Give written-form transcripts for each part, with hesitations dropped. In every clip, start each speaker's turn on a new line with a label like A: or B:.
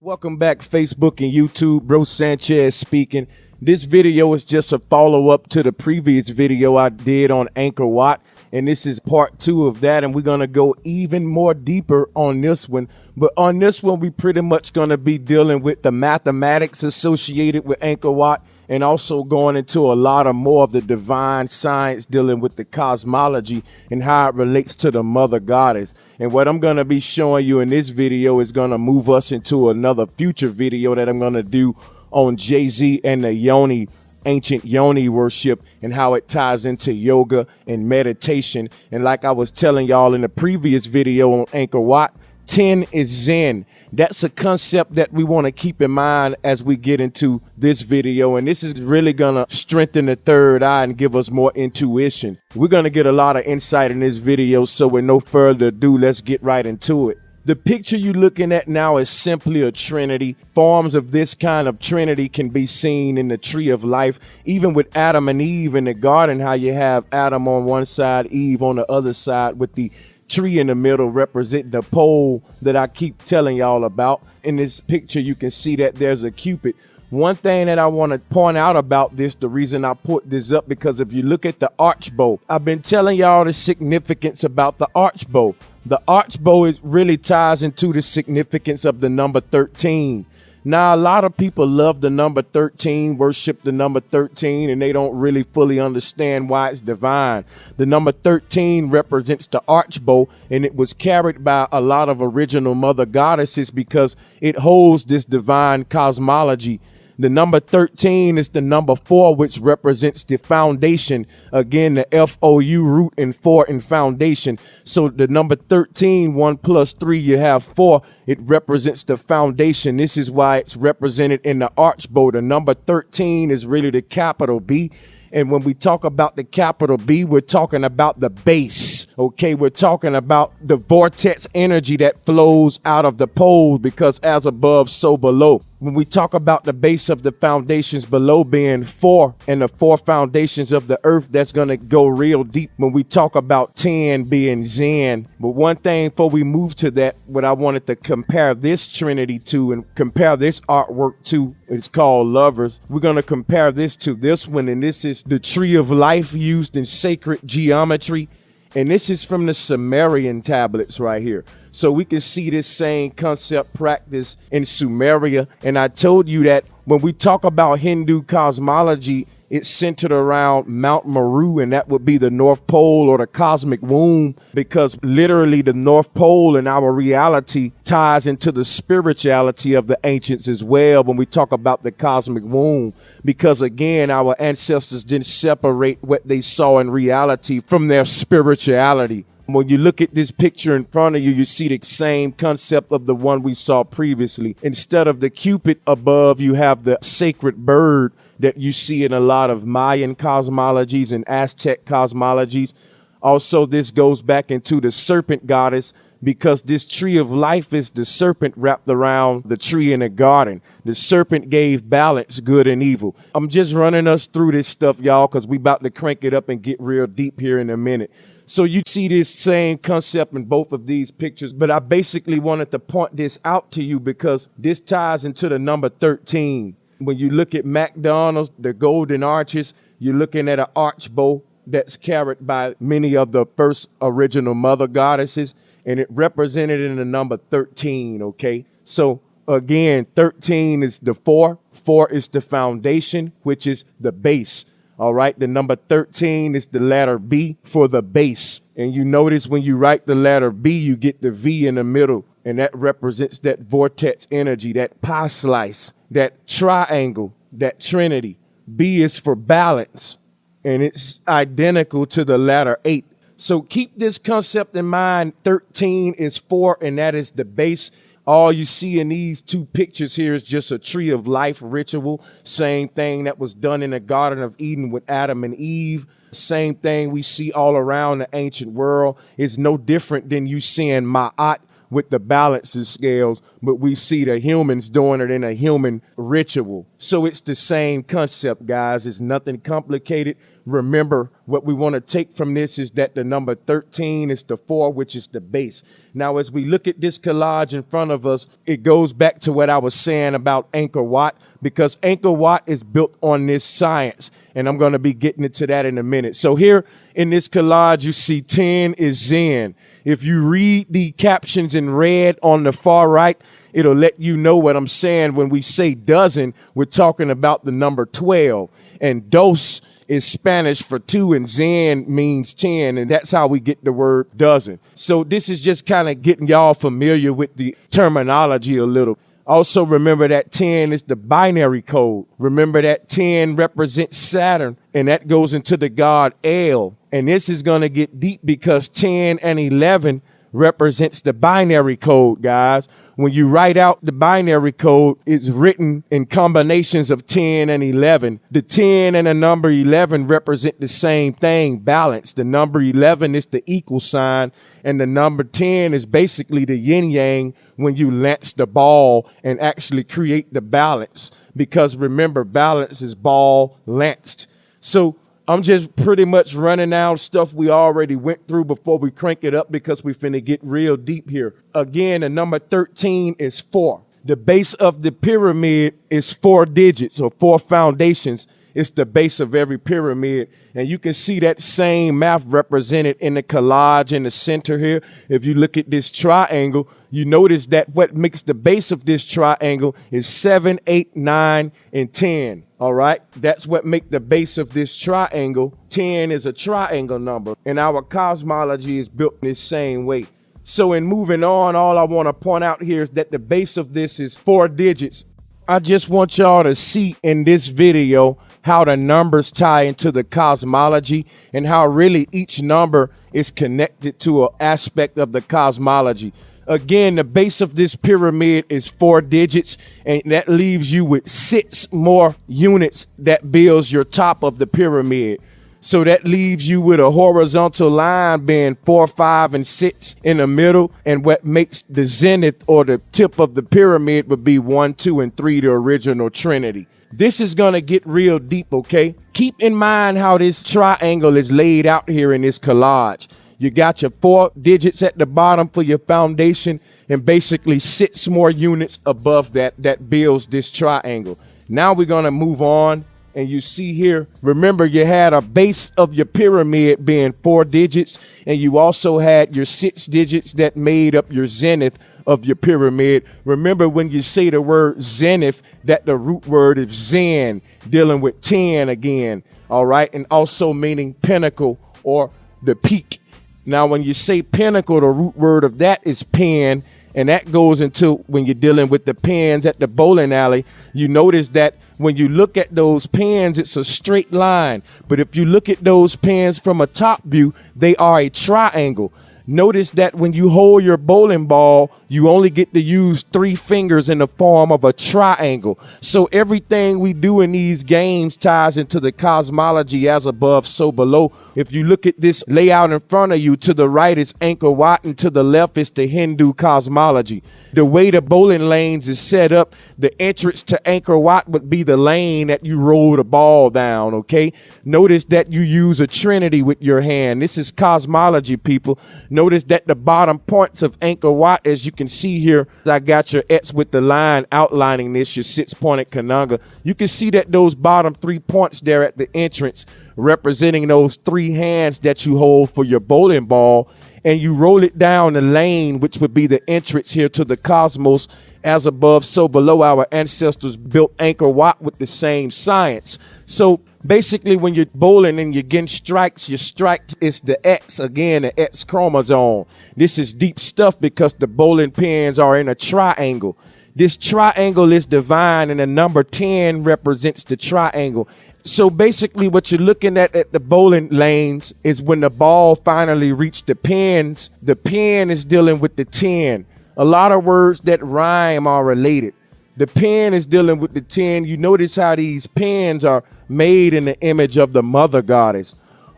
A: Welcome back, Facebook and YouTube. Bro Sanchez speaking. This video is just a follow-up to the previous video I did on Angkor, and this is part 2 of that, and we're going to go even more deeper on this one. But on this one, we pretty much going to be dealing with the mathematics associated with Angkor, and also going into a lot of more of the divine science dealing with the cosmology and how it relates to the mother goddess. And what I'm going to be showing you in this video is going to move us into another future video that I'm going to do on Jay-Z and the Yoni, ancient Yoni worship, and how it ties into yoga and meditation. And like I was telling y'all in the previous video on Angkor, 10 is Zen. That's a concept that we want to keep in mind as we get into this video. And this is really going to strengthen the third eye and give us more intuition. We're going to get a lot of insight in this video. So with no further ado, let's get right into it. The picture you're looking at now is simply a trinity. Forms of this kind of trinity can be seen in the tree of life, even with Adam and Eve in the garden, how you have Adam on one side, Eve on the other side, with the tree in the middle representing the pole that I keep telling y'all about. In this picture, you can see that there's a cupid. One thing that I want to point out about this, the reason I put this up, because if you look at the archbow, I've been telling y'all the significance about the archbow. The archbow really ties into the significance of the number 13. Now, a lot of people love the number 13, worship the number 13, and they don't really fully understand why it's divine. The number 13 represents the archbow, and it was carried by a lot of original mother goddesses because it holds this divine cosmology. The number 13 is the number 4, which represents the foundation. Again, the F-O-U, root, and 4 in foundation. So the number 13, 1 plus 3, you have 4. It represents the foundation. This is why it's represented in the archbow. The number 13 is really the capital B. And when we talk about the capital B, we're talking about the base. Okay, we're talking about the vortex energy that flows out of the poles, because as above, so below. When we talk about the base of the foundations below being 4 and the 4 foundations of the earth, that's going to go real deep when we talk about 10 being Zen. But one thing before we move to that, what I wanted to compare this trinity to and compare this artwork to, it's called Lovers. We're going to compare this to this one, and this is the tree of life used in sacred geometry. And this is from the Sumerian tablets right here. So we can see this same concept practice in Sumeria. And I told you that when we talk about Hindu cosmology, it's centered around Mount Meru, and that would be the North Pole or the cosmic womb, because literally the North Pole in our reality ties into the spirituality of the ancients as well when we talk about the cosmic womb, because again, our ancestors didn't separate what they saw in reality from their spirituality. When you look at this picture in front of you, you see the same concept of the one we saw previously. Instead of the cupid above, you have the sacred bird that you see in a lot of Mayan cosmologies and Aztec cosmologies. Also, this goes back into the serpent goddess, because this tree of life is the serpent wrapped around the tree in the garden. The serpent gave balance, good and evil. I'm just running us through this stuff, y'all, because we about to crank it up and get real deep here in a minute. So you see this same concept in both of these pictures, but I basically wanted to point this out to you because this ties into the number 13. When you look at McDonald's, the golden arches, you're looking at an archbow that's carried by many of the first original mother goddesses, and it represented in the number 13, okay? So again, 13 is the 4. 4 is the foundation, which is the base. All right, the number 13 is the letter B for the base. And you notice when you write the letter B, you get the V in the middle. And that represents that vortex energy, that pie slice, that triangle, that trinity. B is for balance. And it's identical to the letter 8. So keep this concept in mind. 13 is 4, and that is the base. All you see in these two pictures here is just a tree of life ritual. Same thing that was done in the Garden of Eden with Adam and Eve. Same thing we see all around the ancient world. It's no different than you seeing Ma'at with the balances scales, but we see the humans doing it in a human ritual. So it's the same concept, guys. It's nothing complicated. remember, what we want to take from this is that the number 13 is the 4, which is the base. Now, as we look at this collage in front of us, it goes back to what I was saying about Angkor Wat, because Angkor Wat is built on this science, and I'm going to be getting into that in a minute. So here in this collage, you see 10 is Zen. If you read the captions in red on the far right, it'll let you know what I'm saying. When we say dozen, we're talking about the number 12. And dos is Spanish for 2, and Zen means 10, and that's how we get the word dozen. So this is just kind of getting y'all familiar with the terminology a little. Also remember that 10 is the binary code. Remember that 10 represents Saturn, and that goes into the god El. And this is going to get deep because 10 and 11 represents the binary code, guys. When you write out the binary code, it's written in combinations of 10 and 11. The 10 and the number 11 represent the same thing, balance. The number 11 is the equal sign, and the number 10 is basically the yin yang when you lance the ball and actually create the balance. Because remember, balance is ball lanced. So I'm just pretty much running out stuff we already went through before we crank it up, because we finna get real deep here. Again, the number 13 is 4. The base of the pyramid is 4 digits or 4 foundations. It's the base of every pyramid. And you can see that same math represented in the collage in the center here. If you look at this triangle, you notice that what makes the base of this triangle is 7, 8, 9, and 10. All right. That's what makes the base of this triangle. 10 is a triangle number, and our cosmology is built in the same way. So in moving on, all I want to point out here is that the base of this is 4 digits. I just want y'all to see in this video how the numbers tie into the cosmology and how really each number is connected to an aspect of the cosmology. Again, the base of this pyramid is 4 digits, and that leaves you with 6 more units that builds your top of the pyramid. So that leaves you with a horizontal line being 4, 5, and 6 in the middle. And what makes the zenith or the tip of the pyramid would be 1, 2, and 3, the original trinity. This is going to get real deep, okay? Keep in mind how this triangle is laid out here in this collage. You got your 4 digits at the bottom for your foundation, and basically 6 more units above that builds this triangle. Now we're going to move on. And you see here, remember, you had a base of your pyramid being 4 digits, and you also had your 6 digits that made up your zenith of your pyramid. Remember, when you say the word zenith, that the root word is Zen, dealing with 10 again, all right, and also meaning pinnacle or the peak. Now, when you say pinnacle, the root word of that is pen, and that goes into when you're dealing with the pins at the bowling alley. You notice that when you look at those pins, it's a straight line. But if you look at those pins from a top view, they are a triangle. Notice that when you hold your bowling ball, you only get to use 3 fingers in the form of a triangle. So everything we do in these games ties into the cosmology, as above, so below. If you look at this layout in front of you, to the right is Angkor Wat, and to the left is the Hindu cosmology. The way the bowling lanes is set up, the entrance to Angkor Wat would be the lane that you roll the ball down, okay? Notice that you use a trinity with your hand. This is cosmology, people. Notice that the bottom points of Angkor Wat, as you can see here, I got your X with the line outlining this, your 6-pointed kananga. You can see that those bottom 3 points there at the entrance representing those 3 hands that you hold for your bowling ball, and you roll it down the lane, which would be the entrance here to the cosmos. As above, so below. Our ancestors built Angkor Wat with the same science. So basically, when you're bowling and you're getting strikes, your strike is the X, again, the X chromosome. This is deep stuff because the bowling pins are in a triangle. This triangle is divine, and the number 10 represents the triangle. So basically what you're looking at the bowling lanes is when the ball finally reached the pins, the pin is dealing with the 10. A lot of words that rhyme are related. The pen is dealing with the 10. You notice how these pens are made in the image of the mother goddess.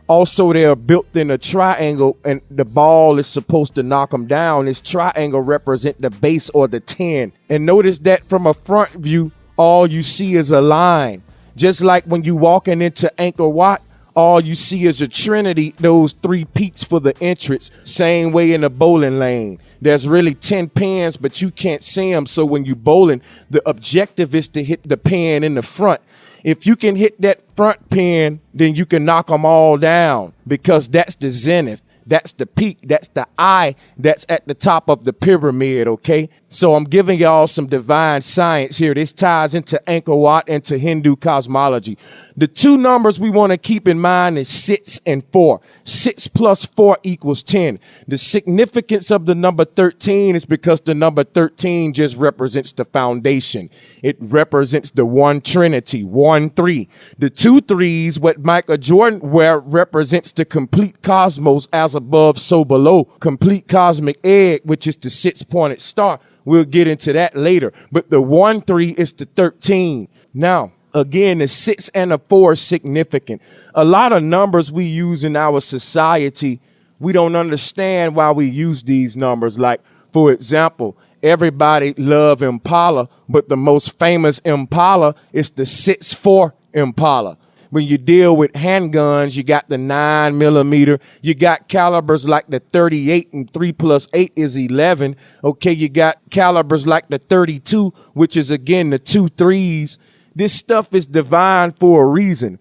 A: Also, they are built in a triangle, and the ball is supposed to knock them down. This triangle represents the base or the 10. And notice that from a front view, all you see is a line. Just like when you walking into Angkor Wat, all you see is a trinity, those 3 peaks for the entrance, same way in the bowling lane. There's really 10 pins, but you can't see them. So when you bowling, the objective is to hit the pin in the front. If you can hit that front pin, then you can knock them all down, because that's the zenith. That's the peak. That's the eye that's at the top of the pyramid, okay? So I'm giving y'all some divine science here. This ties into Angkor Wat, into Hindu cosmology. The 2 numbers we want to keep in mind is 6 and 4. 6 plus 4 equals 10. The significance of the number 13 is because the number 13 just represents the foundation. It represents the one trinity, 1, 3. The 2 3s, what Michael Jordan wear, represents the complete cosmos, as above, so below. Complete cosmic egg, which is the 6-pointed star. We'll get into that later. But the 1, 3 is the 13. Now, again, the 6 and the 4 is significant. A lot of numbers we use in our society, we don't understand why we use these numbers. Like, for example, everybody love Impala, but the most famous Impala is the 6.4 Impala. When you deal with handguns, you got the 9mm. You got calibers like the 38, and 3 plus 8 is 11. Okay, you got calibers like the 32, which is, again, the 2 3s. This stuff is divine for a reason.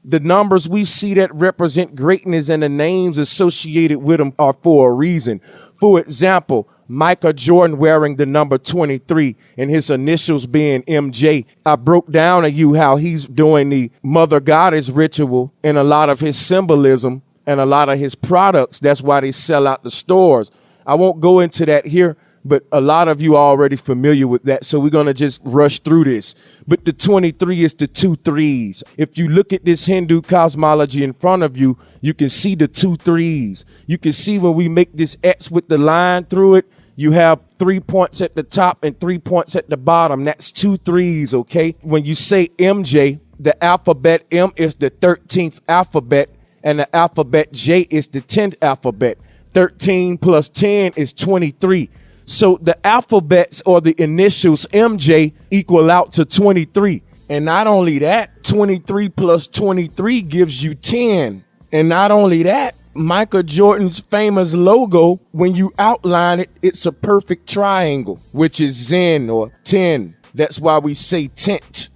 A: The numbers we see that represent greatness and the names associated with them are for a reason. For example, Michael Jordan wearing the number 23 and his initials being MJ. I broke down to you how he's doing the mother goddess ritual in a lot of his symbolism and a lot of his products. That's why they sell out the stores. I won't go into that here, but a lot of you are already familiar with that. So we're going to just rush through this. But the 23 is the 2 3s. If you look at this Hindu cosmology in front of you, you can see the 2 3s. You can see when we make this X with the line through it, you have 3 points at the top and 3 points at the bottom. That's 2 3s, okay? When you say MJ, the alphabet M is the 13th alphabet, and the alphabet J is the 10th alphabet. 13 plus 10 is 23. So the alphabets, or the initials MJ, equal out to 23. And not only that, 23 plus 23 gives you 10. And not only that, Michael Jordan's famous logo, when you outline it, it's a perfect triangle, which is Zen or 10. That's why we say tent,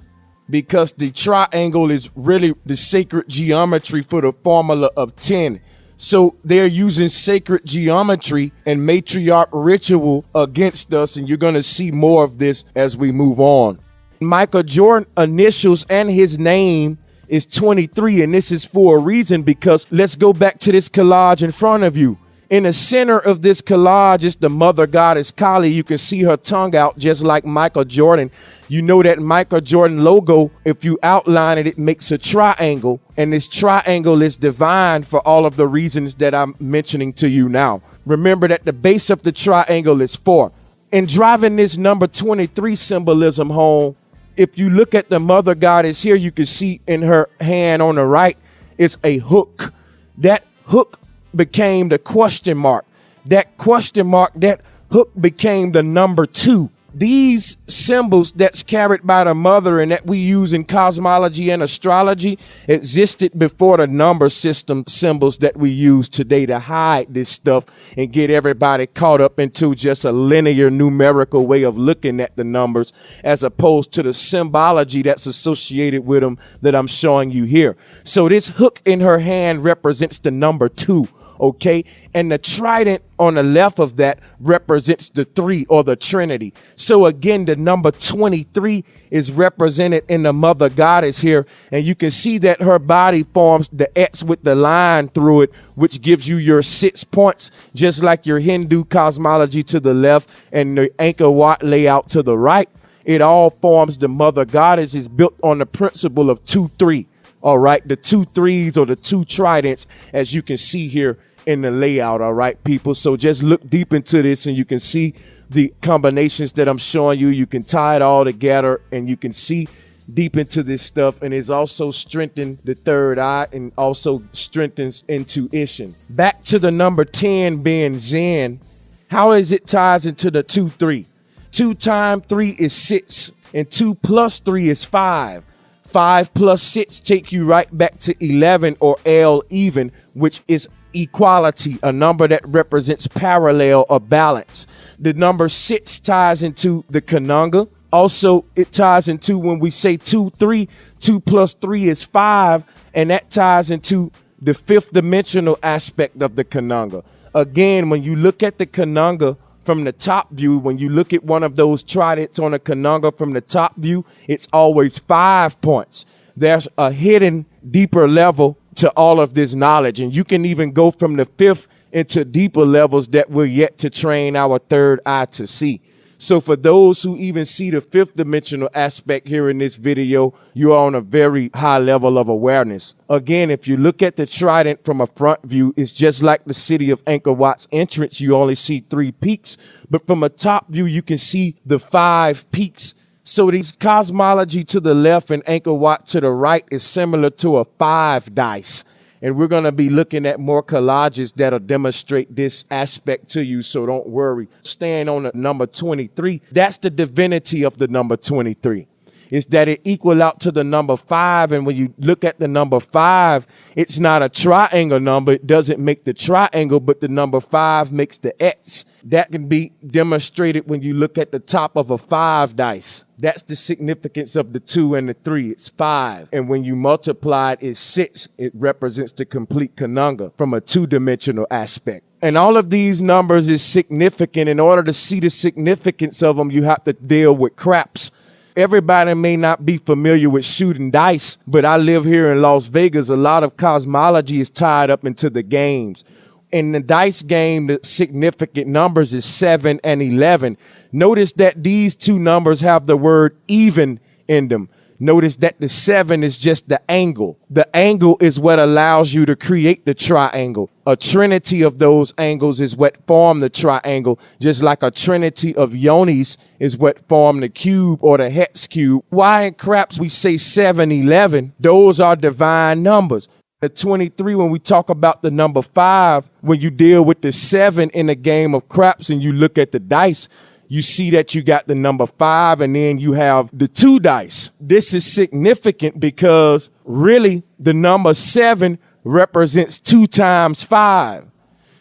A: because the triangle is really the sacred geometry for the formula of 10. So they're using sacred geometry and matriarch ritual against us, and you're going to see more of this as we move on. Michael Jordan initials and his name is 23, and this is for a reason, because let's go back to this collage in front of you. In the center of this collage is the mother goddess Kali. You can see her tongue out just like Michael Jordan. You know that Michael Jordan logo, if you outline it, it makes a triangle, and this triangle is divine for all of the reasons that I'm mentioning to you now. Remember that the base of the triangle is 4. And driving this number 23 symbolism home, if you look at the mother goddess here, you can see in her hand on the right is a hook. That hook became the question mark. That question mark, that hook became the number 2. These symbols that's carried by the mother and that we use in cosmology and astrology existed before the number system symbols that we use today to hide this stuff and get everybody caught up into just a linear numerical way of looking at the numbers, as opposed to the symbology that's associated with them that I'm showing you here. So this hook in her hand represents the number 2. Okay, and the trident on the left of that represents the 3, or the Trinity. So again, the number 23 is represented in the mother goddess here, and you can see that her body forms the X with the line through it, which gives you your 6 points, just like your Hindu cosmology to the left and the Angkor Wat layout to the right. It all forms the mother goddess. Is built on the principle of 2 3. All right, the 2 3s, or the 2 tridents, as you can see here in the layout. All right, people. So just look deep into this and you can see the combinations that I'm showing you. You can tie it all together and you can see deep into this stuff. And it's also strengthened the third eye and also strengthens intuition. Back to the number 10 being Zen. How is it ties into the 2 3? 2 times 3 is 6, and 2 plus 3 is 5. 5 plus 6 take you right back to 11, or L even, which is equality, a number that represents parallel or balance. The number 6 ties into the conunga. Also, it ties into when we say 2, 3, 2 plus 3 is 5, and that ties into the fifth dimensional aspect of the conunga. Again, when you look at the conunga from the top view, when you look at one of those tridents on a conunga from the top view, it's always 5 points. There's a hidden deeper level to all of this knowledge, and you can even go from the fifth into deeper levels that we're yet to train our third eye to see. So for those who even see the fifth dimensional aspect here in this video, you're on a very high level of awareness. Again, if you look at the trident from a front view, it's just like the city of Angkor Wat's entrance. You only see 3 peaks, but from a top view, you can see the 5 peaks. So these cosmology to the left and Angkor Wat to the right is similar to a 5 dice. And we're going to be looking at more collages that'll demonstrate this aspect to you, so don't worry. Staying on the number 23, that's the divinity of the number 23. Is that it equal out to the number 5, and when you look at the number 5, it's not a triangle number. It doesn't make the triangle, but the number 5 makes the X. That can be demonstrated when you look at the top of a 5 dice. That's the significance of the 2 and the 3. It's 5. And when you multiply it, it's 6. It represents the complete conunga from a 2-dimensional aspect. And all of these numbers is significant. In order to see the significance of them, you have to deal with craps. Everybody may not be familiar with shooting dice, but I live here in Las Vegas. A lot of cosmology is tied up into the games. In the dice game, the significant numbers is 7 and 11. Notice that these two numbers have the word even in them. Notice that the 7 is just the angle. The angle is what allows you to create the triangle. A trinity of those angles is what form the triangle, just like a trinity of yonis is what form the cube or the hex cube. Why in craps we say 7, 11? Those are divine numbers. The 23, when we talk about the number 5, when you deal with the 7 in a game of craps and you look at the dice, you see that you got the number 5 and then you have the 2 dice. This is significant because really the number 7 represents 2 times 5.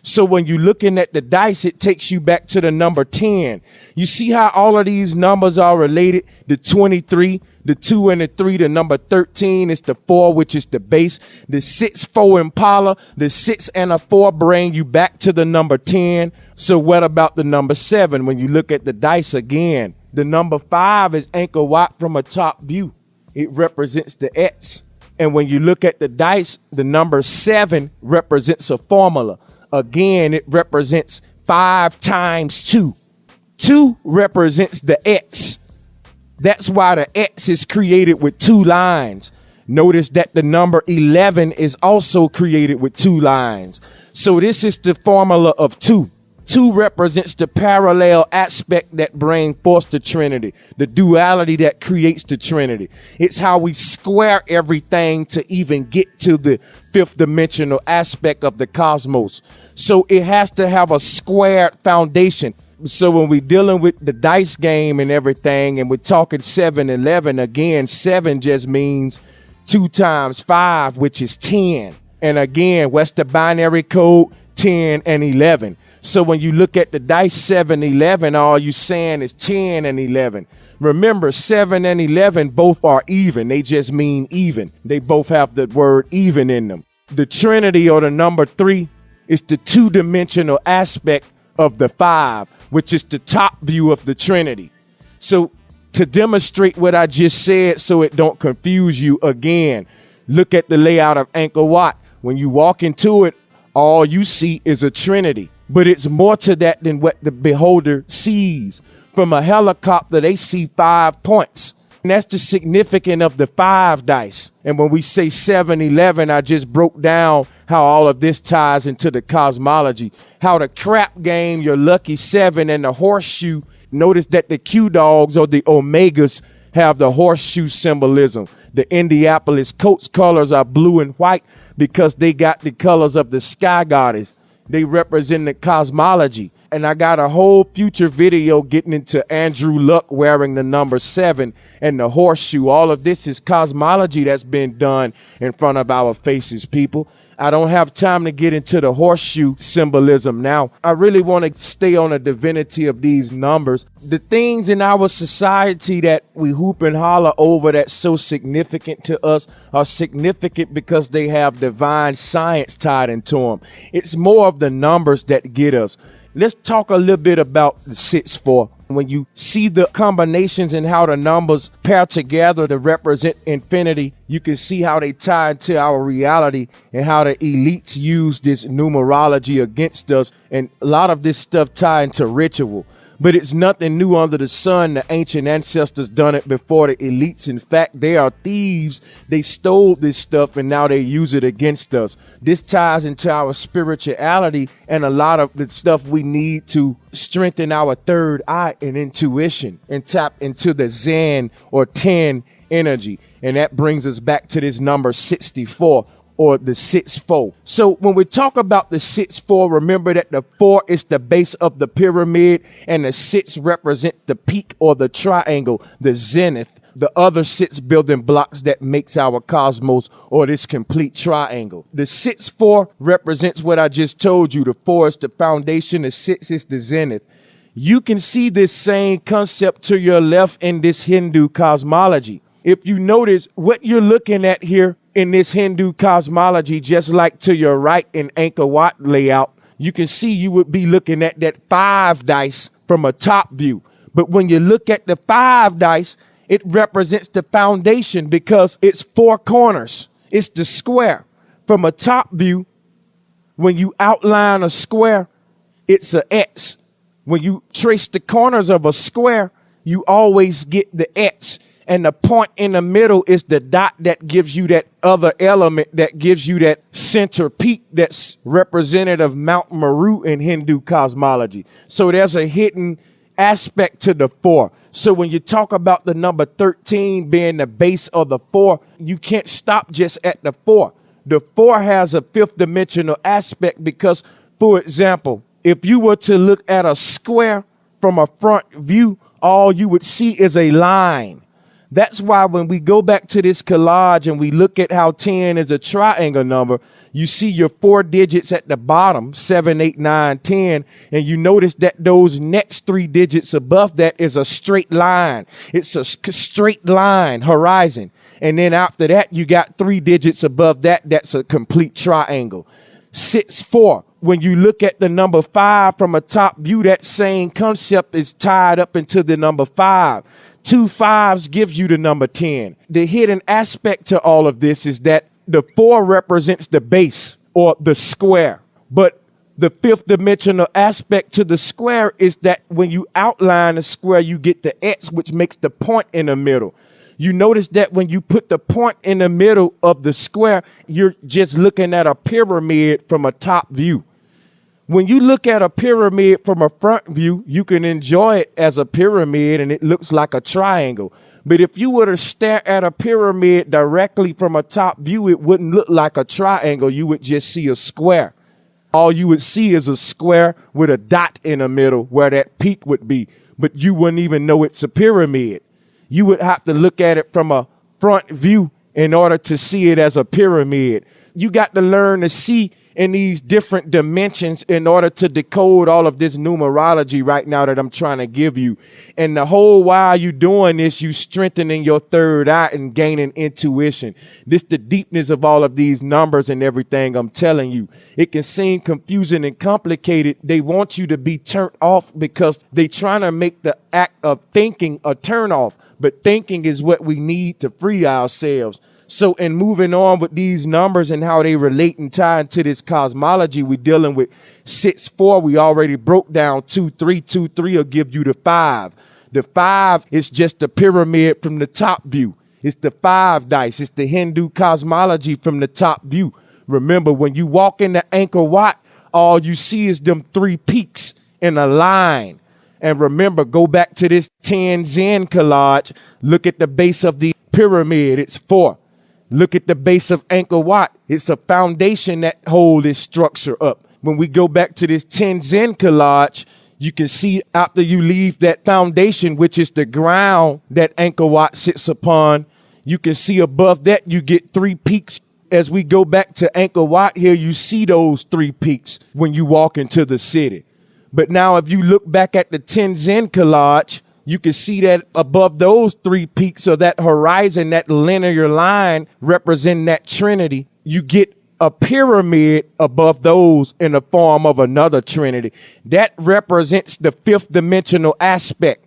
A: So when you're looking at the dice, it takes you back to the number 10. You see how all of these numbers are related? The 23, the 2 and the 3, the number 13 is the 4, which is the base. The 6, 4 Impala, the 6 and a 4 bring you back to the number 10. So what about the number 7? When you look at the dice again, the number 5 is Angkor Wat from a top view. It represents the X. And when you look at the dice, the number 7 represents a formula. Again, it represents 5 times 2. 2 represents the X. That's why the X is created with 2 lines. Notice that the number 11 is also created with 2 lines. So this is the formula of 2. 2 represents the parallel aspect that brings forth the Trinity, the duality that creates the Trinity. It's how we square everything to even get to the 5th dimensional aspect of the cosmos. So it has to have a squared foundation. So when we're dealing with the dice game and everything, and we're talking 7, 11, again, 7 just means 2 times 5, which is 10. And again, what's the binary code? 10 and 11. So when you look at the dice 7, 11, all you saying is 10 and 11. Remember, 7 and 11 both are even. They just mean even. They both have the word even in them. The Trinity, or the number 3, is the 2-dimensional aspect of the 5, which is the top view of the Trinity. So to demonstrate what I just said so it don't confuse you again, look at the layout of Angkor Wat. When you walk into it, all you see is a Trinity. But it's more to that than what the beholder sees. From a helicopter, they see 5 points. And that's the significance of the 5 dice. And when we say 7, 11, I just broke down how all of this ties into the cosmology. How the crap game, your lucky 7, and the horseshoe, notice that the Q dogs or the Omegas have the horseshoe symbolism. The Indianapolis Colts colors are blue and white because they got the colors of the sky goddess. They represent the cosmology. And I got a whole future video getting into Andrew Luck wearing the number 7 and the horseshoe. All of this is cosmology that's been done in front of our faces, people. I don't have time to get into the horseshoe symbolism now. I really want to stay on the divinity of these numbers. The things in our society that we hoop and holler over that's so significant to us are significant because they have divine science tied into them. It's more of the numbers that get us. Let's talk a little bit about the 6-4. When you see the combinations and how the numbers pair together to represent infinity, you can see how they tie into our reality and how the elites use this numerology against us. And a lot of this stuff tie into ritual. But it's nothing new under the sun. The ancient ancestors done it before the elites. In fact, they are thieves. They stole this stuff and now they use it against us. This ties into our spirituality and a lot of the stuff we need to strengthen our third eye and intuition and tap into the Zen or 10 energy. And that brings us back to this number 64. Or the 6-4. So when we talk about the 6-4, remember that the 4 is the base of the pyramid and the 6 represents the peak or the triangle, the zenith, the other 6 building blocks that makes our cosmos or this complete triangle. The 6-4 represents what I just told you. The 4 is the foundation, the 6 is the zenith. You can see this same concept to your left in this Hindu cosmology. If you notice what you're looking at here in this Hindu cosmology, just like to your right in Angkor Wat layout, you can see you would be looking at that 5 dice from a top view. But when you look at the 5 dice, it represents the foundation because it's 4 corners. It's the square. From a top view, when you outline a square, it's an X. When you trace the corners of a square, you always get the X. And the point in the middle is the dot that gives you that other element that gives you that center peak that's representative of Mount Meru in Hindu cosmology. So there's a hidden aspect to the 4. So when you talk about the number 13 being the base of the 4, you can't stop just at the 4. The 4 has a 5th dimensional aspect because, for example, if you were to look at a square from a front view, all you would see is a line. That's why when we go back to this collage and we look at how 10 is a triangle number, you see your 4 digits at the bottom, 7, 8, 9, 10, and you notice that those next 3 digits above that is a straight line. It's a straight line, horizon. And then after that, you got 3 digits above that. That's a complete triangle. 6, 4. When you look at the number 5 from a top view, that same concept is tied up into the number 5. 2 5s gives you the number 10. The hidden aspect to all of this is that the 4 represents the base or the square. But the 5th dimensional aspect to the square is that when you outline a square, you get the X, which makes the point in the middle. You notice that when you put the point in the middle of the square, you're just looking at a pyramid from a top view. When you look at a pyramid from a front view, you can enjoy it as a pyramid and it looks like a triangle. But if you were to stare at a pyramid directly from a top view, it wouldn't look like a triangle. You would just see a square. All you would see is a square with a dot in the middle where that peak would be. But you wouldn't even know it's a pyramid. You would have to look at it from a front view in order to see it as a pyramid. You got to learn to see in these different dimensions in order to decode all of this numerology right now that I'm trying to give you. And the whole while you doing this, you strengthening your third eye and gaining intuition. This the deepness of all of these numbers and everything I'm telling you. It can seem confusing and complicated. They want you to be turned off because they trying to make the act of thinking a turn off. But thinking is what we need to free ourselves. So in moving on with these numbers and how they relate and tie into this cosmology, we're dealing with 6, 4. We already broke down 2, 3. 2, 3 will give you the 5. The 5 is just the pyramid from the top view. It's the 5 dice. It's the Hindu cosmology from the top view. Remember, when you walk into Angkor Wat, all you see is them 3 peaks in a line. And remember, go back to this 10 Zen collage. Look at the base of the pyramid. It's 4. Look at the base of Angkor Wat. It's a foundation that holds this structure up. When we go back to this Tenzin collage, you can see after you leave that foundation, which is the ground that Angkor Wat sits upon, you can see above that you get 3 peaks. As we go back to Angkor Wat here, you see those 3 peaks when you walk into the city. But now if you look back at the Tenzin collage, you can see that above those 3 peaks, or that horizon, that linear line representing that trinity, you get a pyramid above those in the form of another trinity. That represents the 5th dimensional aspect.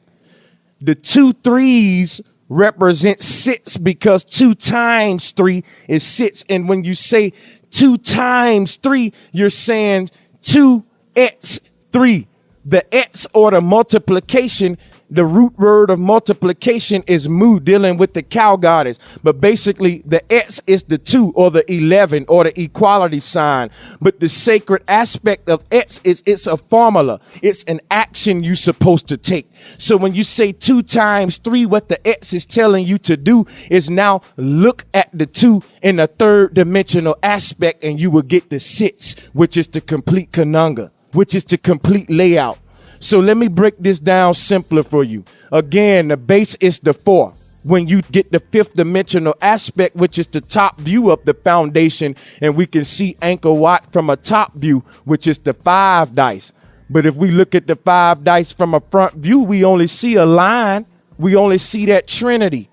A: The 2 3s represent 6 because 2 times 3 is 6. And when you say 2 times 3, you're saying 2x3. The x, or the multiplication, the root word of multiplication is mu, dealing with the cow goddess. But basically the x is the 2, or the 11, or the equality sign. But the sacred aspect of x is it's a formula. It's an action you're supposed to take. So when you say 2 times 3, what the x is telling you to do is now look at the 2 in a 3rd dimensional aspect, and you will get the 6, which is the complete conunga, which is the complete layout. So let me break this down simpler for you. Again, the base is the 4. When you get the 5th dimensional aspect, which is the top view of the foundation, and we can see Angkor Wat from a top view, which is the 5 dice. But if we look at the 5 dice from a front view, we only see a line. We only see that trinity.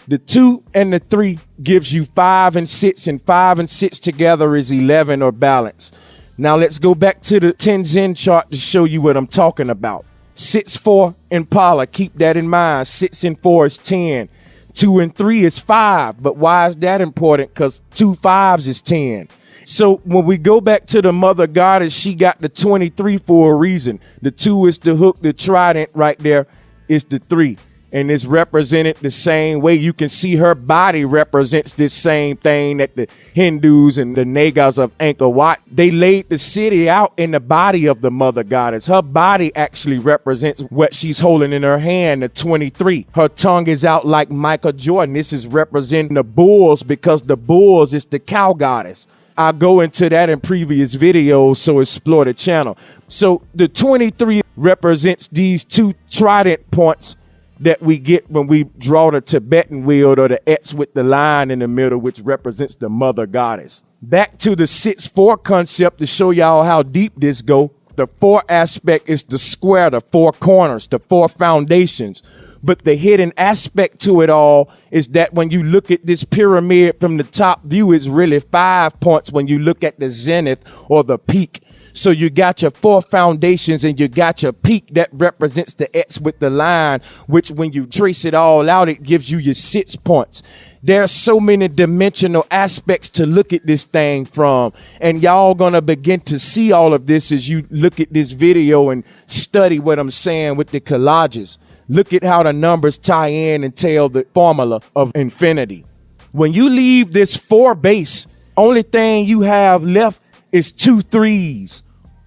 A: The 2 and the 3 gives you 5 and 6, and 5 and 6 together is 11, or balance. Now let's go back to the Tenzin chart to show you what I'm talking about. 6, 4, Impala. Keep that in mind. 6 and 4 is 10. 2 and 3 is 5. But why is that important? Because 2 5s is 10. So when we go back to the mother goddess, she got the 23 for a reason. The 2 is the hook. The trident right there is the 3. And it's represented the same way. You can see her body represents this same thing that the Hindus and the Nagas of Angkor Wat, they laid the city out in the body of the mother goddess. Her body actually represents what she's holding in her hand, the 23. Her tongue is out like Michael Jordan. This is representing the bulls, because the bulls is the cow goddess. I'll go into that in previous videos, so explore the channel. So the 23 represents these 2 trident points that we get when we draw the Tibetan wheel, or the X with the line in the middle, which represents the mother goddess. Back to the 6-4 concept to show y'all how deep this go. The 4 aspect is the square, the 4 corners, the 4 foundations. But the hidden aspect to it all is that when you look at this pyramid from the top view, it's really 5 points when you look at the zenith, or the peak. So you got your 4 foundations, and you got your peak that represents the X with the line, which when you trace it all out, it gives you your 6 points. There are so many dimensional aspects to look at this thing from, and y'all gonna begin to see all of this as you look at this video and study what I'm saying with the collages. Look at how the numbers tie in and tell the formula of infinity. When you leave this 4 base, only thing you have left is 2 3s,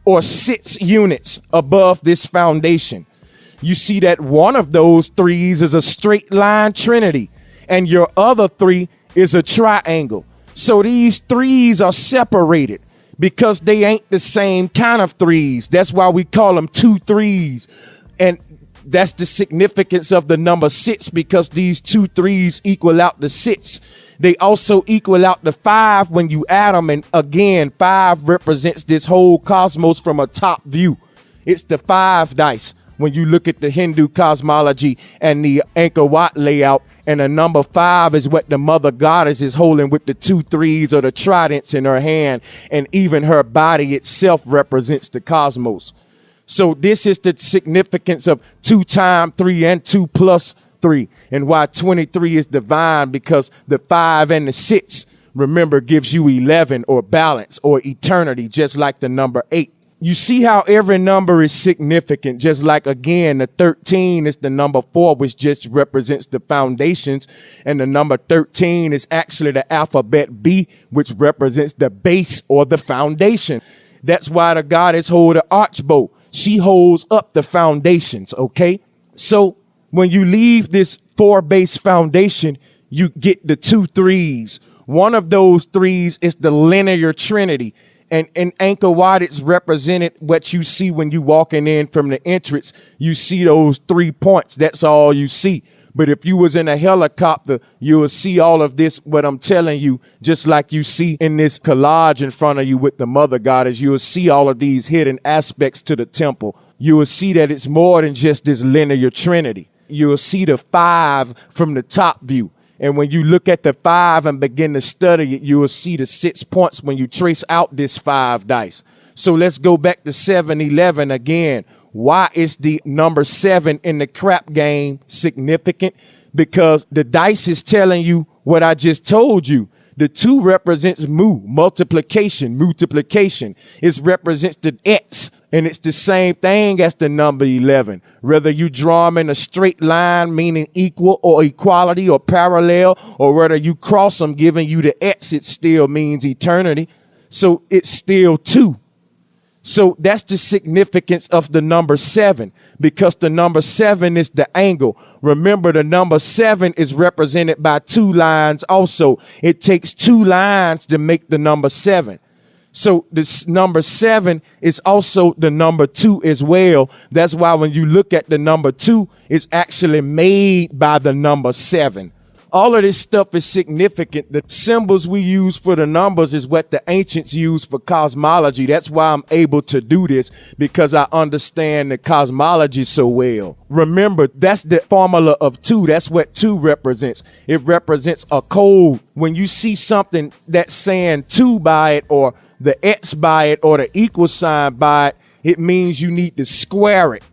A: or 6 units above this foundation. You see that one of those 3s is a straight line trinity, and your other 3 is a triangle. So these 3s are separated because they ain't the same kind of 3s. That's why we call them 2 3s. And that's the significance of the number 6, because these 2 3s equal out the 6. They also equal out the 5 when you add them. And again, 5 represents this whole cosmos from a top view. It's the 5 dice when you look at the Hindu cosmology and the Angkor Wat layout. And the number 5 is what the mother goddess is holding with the 2 3s, or the tridents in her hand. And even her body itself represents the cosmos. So this is the significance of 2 times 3 and 2 plus 3, and why 23 is divine, because the 5 and the 6, remember, gives you 11, or balance, or eternity, just like the number 8. You see how every number is significant, just like, again, the 13 is the number 4, which just represents the foundations, and the number 13 is actually the alphabet B, which represents the base, or the foundation. That's why the goddess holds the archbow. She holds up the foundations, okay? So when you leave this 4 base foundation, you get the 2 3s. One of those 3s is the linear trinity, And in Angkor Wat, it's represented what you see when you walking in from the entrance. You see those 3 points. That's all you see. But if you was in a helicopter, you will see all of this, what I'm telling you, just like you see in this collage in front of you with the mother goddess. You will see all of these hidden aspects to the temple. You will see that it's more than just this linear trinity. You will see the 5 from the top view. And when you look at the 5 and begin to study it, you will see the 6 points when you trace out this 5 dice. So let's go back to 7-11 again. Why is the number 7 in the crap game significant? Because the dice is telling you what I just told you. The 2 represents multiplication. It represents the X, and it's the same thing as the number 11. Whether you draw them in a straight line, meaning equal or equality or parallel, or whether you cross them, giving you the X, it still means eternity. So it's still 2. So that's the significance of the number 7, because the number 7 is the angle. Remember, the number 7 is represented by 2 lines also. It takes 2 lines to make the number 7. So this number 7 is also the number 2 as well. That's why when you look at the number 2, it's actually made by the number 7. All of this stuff is significant. The symbols we use for the numbers is what the ancients used for cosmology. That's why I'm able to do this, because I understand the cosmology so well. Remember, that's the formula of 2. That's what 2 represents. It represents a code. When you see something that's saying 2 by it, or the X by it, or the equal sign by it, it means you need to square it.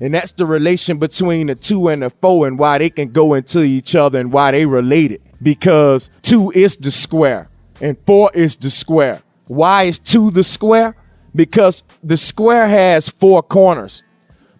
A: And that's the relation between the 2 and the 4, and why they can go into each other and why they related. Because 2 is the square and 4 is the square. Why is 2 the square? Because the square has 4 corners.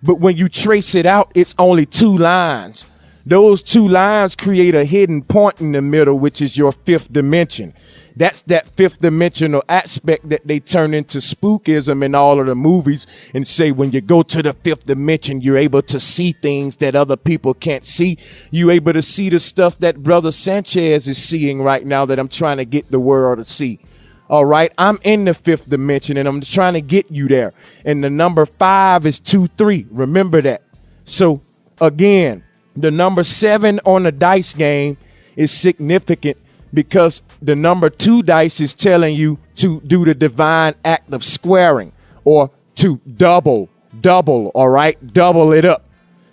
A: But when you trace it out, it's only 2 lines. Those 2 lines create a hidden point in the middle, which is your 5th dimension. That's that 5th dimensional aspect that they turn into spookism in all of the movies, and say when you go to the 5th dimension, you're able to see things that other people can't see. You're able to see the stuff that Brother Sanchez is seeing right now that I'm trying to get the world to see. All right, I'm in the 5th dimension and I'm trying to get you there. And the number 5 is 2-3. Remember that. So again, the number 7 on the dice game is significant, because the number 2 dice is telling you to do the divine act of squaring, or to double, all right? Double it up.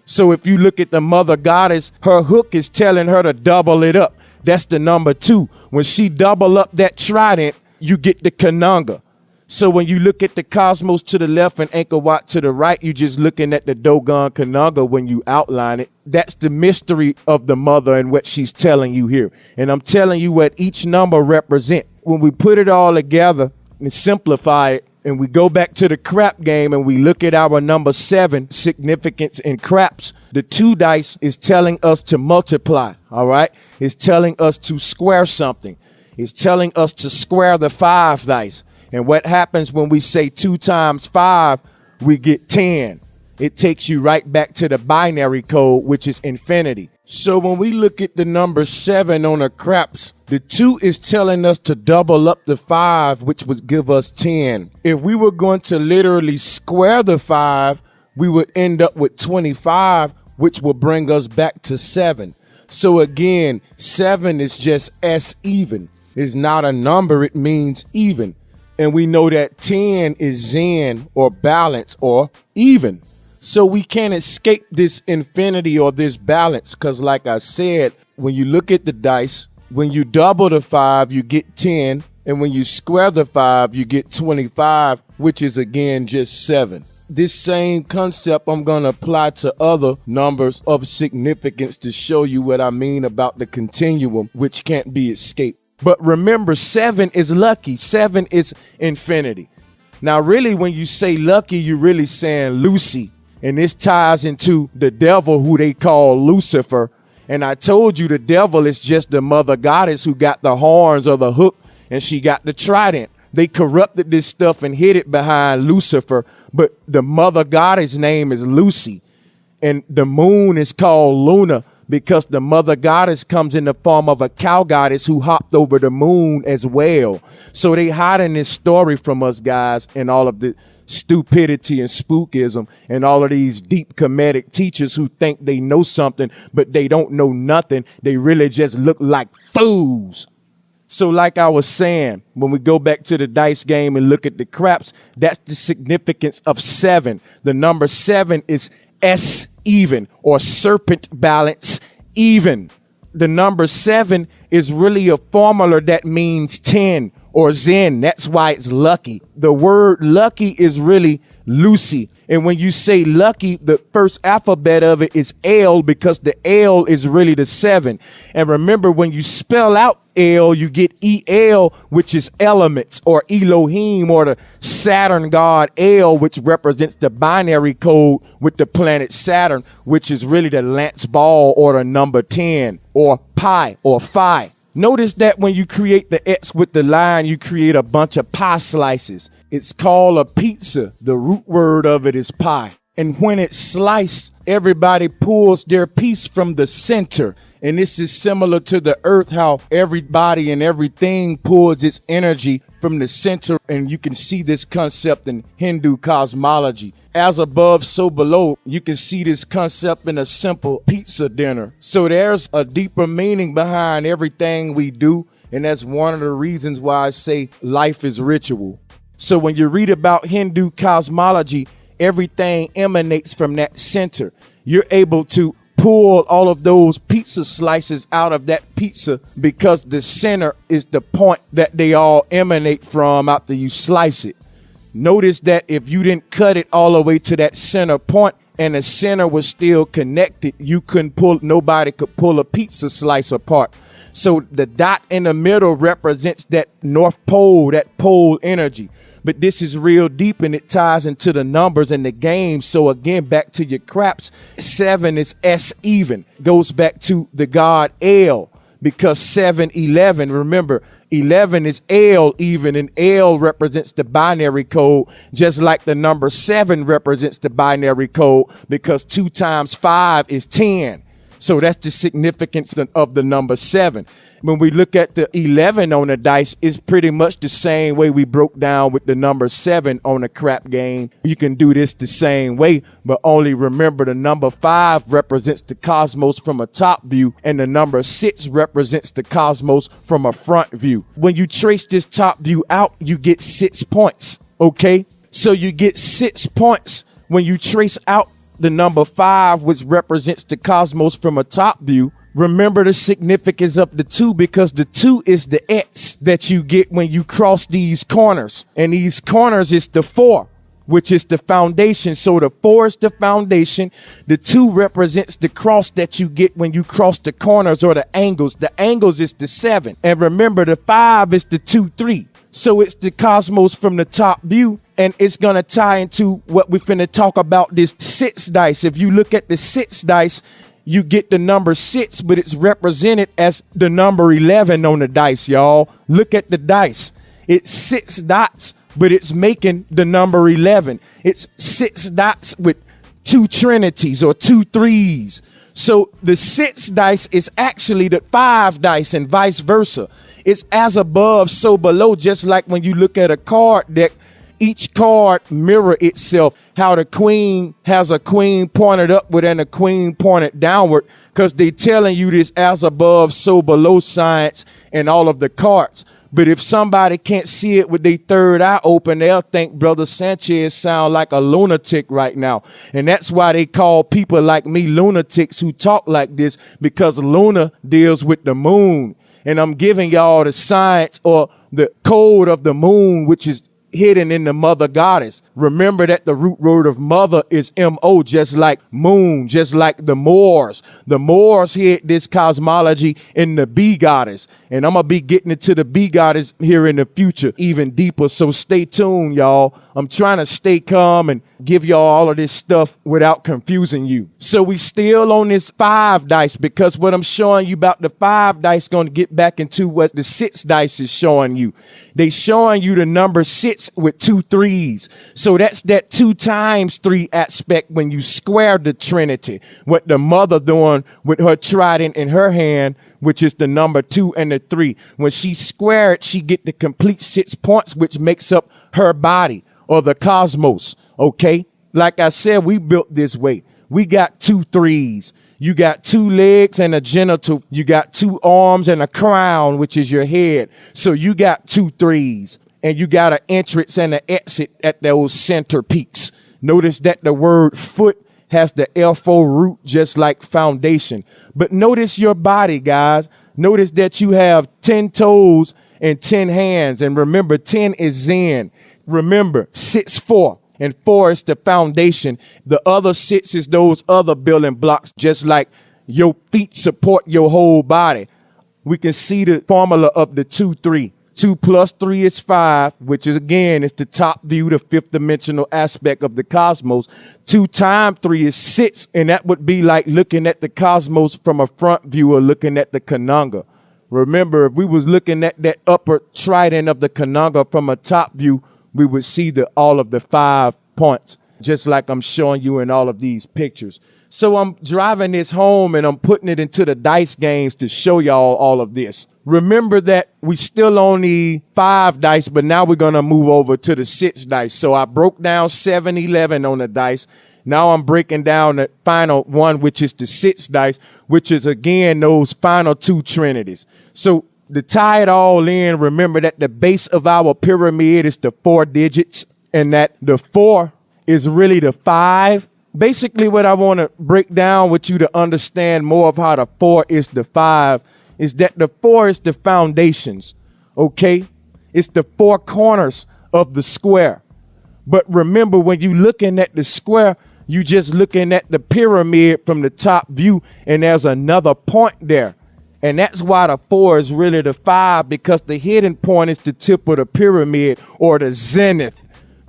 A: So if you look at the mother goddess, her hook is telling her to double it up. That's the number 2. When she double up that trident, you get the kananga. So when you look at the cosmos to the left and Angkor Wat to the right, you're just looking at the Dogon Kananga when you outline it. That's the mystery of the mother and what she's telling you here. And I'm telling you what each number represents. When we put it all together and simplify it, and we go back to the crap game and we look at our number 7 significance in craps, the 2 dice is telling us to multiply, all right? It's telling us to square something. It's telling us to square the 5 dice. And what happens when we say 2 times 5, we get 10. It takes you right back to the binary code, which is infinity. So when we look at the number 7 on the craps, the 2 is telling us to double up the 5, which would give us 10. If we were going to literally square the 5, we would end up with 25, which will bring us back to 7. So again, 7 is just S even. It's not a number, it means even. And we know that 10 is Zen, or balance, or even. So we can't escape this infinity or this balance, because like I said, when you look at the dice, when you double the 5, you get 10. And when you square the 5, you get 25, which is again just 7. This same concept I'm going to apply to other numbers of significance to show you what I mean about the continuum, which can't be escaped. But remember, 7 is lucky. 7 is infinity. Now, really, when you say lucky, you're really saying Lucy. And this ties into the devil, who they call Lucifer. And I told you the devil is just the mother goddess who got the horns or the hook, and she got the trident. They corrupted this stuff and hid it behind Lucifer. But the mother goddess name is Lucy. And the moon is called Luna, because the mother goddess comes in the form of a cow goddess who hopped over the moon as well. So they hiding this story from us, guys, and all of the stupidity and spookism and all of these deep comedic teachers who think they know something, but they don't know nothing. They really just look like fools. So like I was saying, when we go back to the dice game and look at the craps, that's the significance of 7. The number 7 is S even, or serpent balance even. The number 7 is really a formula that means 10 or Zen. That's why it's lucky. The word lucky is really Lucy. And when you say lucky, the first alphabet of it is L, because the L is really the 7. And remember, when you spell out L, you get EL, which is elements, or Elohim, or the Saturn god El, which represents the binary code with the planet Saturn, which is really the Lance ball, or the number 10, or pi, or phi. Notice that when you create the X with the line, you create a bunch of pie slices. It's called a pizza. The root word of it is pie. And when it's sliced, everybody pulls their piece from the center. And this is similar to the earth, how everybody and everything pulls its energy from the center. And you can see this concept in Hindu cosmology. As above, so below. You can see this concept in a simple pizza dinner. So there's a deeper meaning behind everything we do. And that's one of the reasons why I say life is ritual. So when you read about Hindu cosmology, everything emanates from that center. You're able to pull all of those pizza slices out of that pizza because the center is the point that they all emanate from after you slice it. Notice that if you didn't cut it all the way to that center point and the center was still connected, nobody could pull a pizza slice apart. So the dot in the middle represents that North Pole, that pole energy. But this is real deep, and it ties into the numbers and the game. So again, back to your craps, 7 is S even. Goes back to the god El, because 7, 11. Remember, 11 is L even, and L represents the binary code, just like the number 7 represents the binary code, because 2 times 5 is 10. So that's the significance of the number 7. When we look at the 11 on the dice, it's pretty much the same way we broke down with the number 7 on the crap game. You can do this the same way, but only remember the number 5 represents the cosmos from a top view, and the number 6 represents the cosmos from a front view. When you trace this top view out, you get 6 points, okay? So you get 6 points when you trace out the number 5, which represents the cosmos from a top view. Remember the significance of the 2, because the 2 is the X that you get when you cross these corners. And these corners is the 4, which is the foundation. So the 4 is the foundation. The 2 represents the cross that you get when you cross the corners or the angles. The angles is the 7. And remember, the 5 is the 2, 3. So it's the cosmos from the top view. And it's going to tie into what we're finna talk about, this 6 dice. If you look at the 6 dice, you get the number 6, but it's represented as the number 11 on the dice, y'all. Look at the dice. It's 6 dots, but it's making the number 11. It's 6 dots with 2 trinities or 2 3s. So the 6 dice is actually the 5 dice and vice versa. It's as above, so below, just like when you look at a card deck, each card mirror itself. How the queen has a queen pointed upward and a queen pointed downward, because they telling you this as above, so below science and all of the cards. But if somebody can't see it with their third eye open, they'll think Brother Sanchez sound like a lunatic right now. And that's why they call people like me lunatics who talk like this, because Luna deals with the moon. And I'm giving y'all the science or the code of the moon, which is hidden in the mother goddess. Remember that the root word of mother is M-O, just like moon, just like the Moors. The Moors hid this cosmology in the bee goddess. And I'm going to be getting into the bee goddess here in the future, even deeper. So stay tuned, y'all. I'm trying to stay calm and give y'all all of this stuff without confusing you. So we still on this 5 dice, because what I'm showing you about the 5 dice going to get back into what the 6 dice is showing you. They showing you the number 6 sits with 2 3s. So that's that 2 times 3 aspect when you square the Trinity. What the mother doing with her trident in her hand, which is the number 2 and the 3. When she squared, she get the complete 6 points, which makes up her body or the cosmos. Okay. Like I said, we built this way. We got 2 3s. You got 2 legs and a genital. You got 2 arms and a crown, which is your head. So you got 2 3s. And you got an entrance and an exit at those center peaks. Notice that the word foot has the FO root, just like foundation. But notice your body, guys. Notice that you have 10 toes and 10 hands. And remember, 10 is Zen. Remember, 6 4. And 4 is the foundation. The other 6 is those other building blocks, just like your feet support your whole body. We can see the formula of the 2 3. 2 plus 3 is 5, which is, again, it's the top view, the 5th dimensional aspect of the cosmos. 2 times 3 is 6, and that would be like looking at the cosmos from a front view or looking at the Kananga. Remember, if we was looking at that upper trident of the Kananga from a top view, we would see all of the 5 points, just like I'm showing you in all of these pictures. So I'm driving this home and I'm putting it into the dice games to show y'all all of this. Remember that we still only 5 dice, but now we're going to move over to the 6 dice. So I broke down 7, 11 on the dice. Now I'm breaking down the final one, which is the 6 dice, which is, again, those final 2 trinities. So to tie it all in, remember that the base of our pyramid is the 4 digits, and that the 4 is really the 5. Basically, what I want to break down with you to understand more of how the 4 is the 5 is that the 4 is the foundations, okay? It's the 4 corners of the square. But remember, when you're looking at the square, you just looking at the pyramid from the top view, and there's another point there. And that's why the 4 is really the 5, because the hidden point is the tip of the pyramid, or the zenith.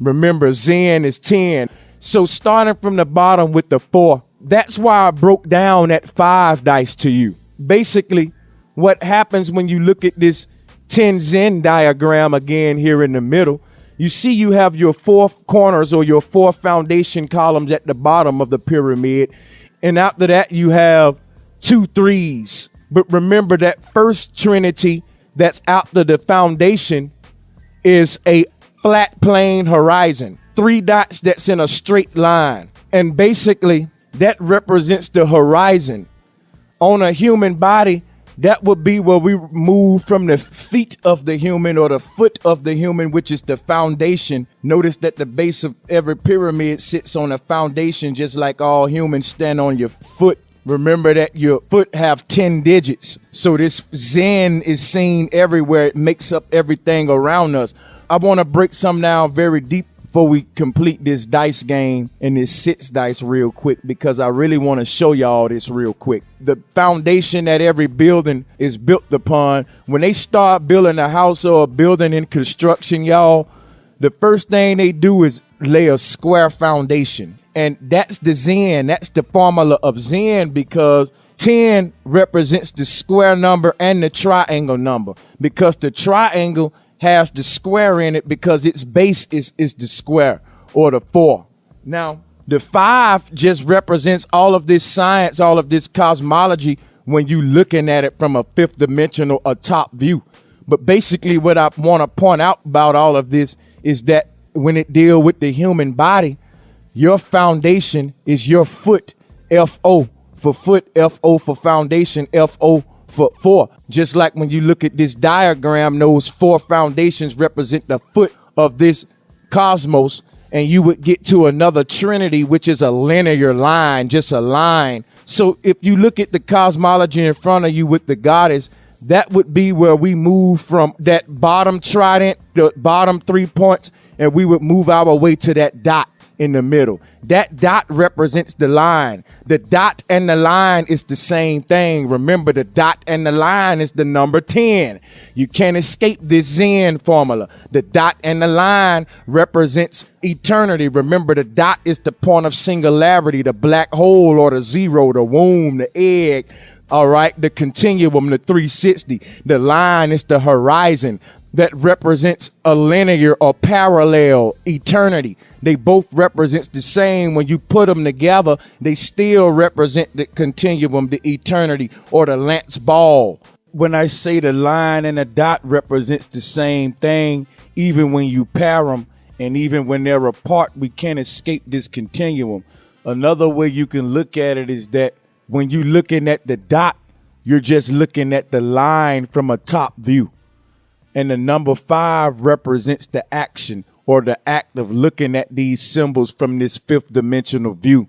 A: Remember, Zen is 10. So starting from the bottom with the 4, that's why I broke down that 5 dice to you. Basically, what happens when you look at this 10 Zen diagram again here in the middle, you see you have your 4 corners or your 4 foundation columns at the bottom of the pyramid. And after that, you have 2 3s. But remember, that first trinity that's after the foundation is a flat plane horizon. 3 dots that's in a straight line. And basically, that represents the horizon. On a human body, that would be where we move from the feet of the human or the foot of the human, which is the foundation. Notice that the base of every pyramid sits on a foundation, just like all humans stand on your foot. Remember that your foot have 10 digits. So this Zen is seen everywhere. It makes up everything around us. I want to break some down very deep before we complete this dice game and this 6 dice real quick, because I really want to show y'all this real quick. The foundation that every building is built upon, when they start building a house or a building in construction, y'all, the first thing they do is lay a square foundation. And that's the Zen. That's the formula of Zen, because 10 represents the square number and the triangle number, because the triangle has the square in it because its base is the square, or the 4. Now, the 5 just represents all of this science, all of this cosmology when you looking at it from a 5th dimensional, a top view. But basically what I want to point out about all of this is that when it deal with the human body, your foundation is your foot, F-O for foot, F-O for foundation, F-O for 4. Just like when you look at this diagram, those 4 foundations represent the foot of this cosmos, and you would get to another trinity, which is a linear line, just a line. So if you look at the cosmology in front of you with the goddess, that would be where we move from that bottom trident, the bottom 3 points, and we would move our way to that dot in the middle. That dot represents the line. The dot and the line is the same thing. Remember, the dot and the line is the number 10. You can't escape this Zen formula. The dot and the line represents eternity. Remember, the dot is the point of singularity, the black hole or the 0, the womb, the egg. All right, the continuum, the 360. The line is the horizon. that represents a linear or parallel eternity. They both represent the same. When you put them together, they still represent the continuum, the eternity, or the lance ball. When I say the line and the dot represents the same thing, even when you pair them and even when they're apart, we can't escape this continuum. Another way you can look at it is that when you're looking at the dot, you're just looking at the line from a top view. And the number 5 represents the action or the act of looking at these symbols from this 5th dimensional view.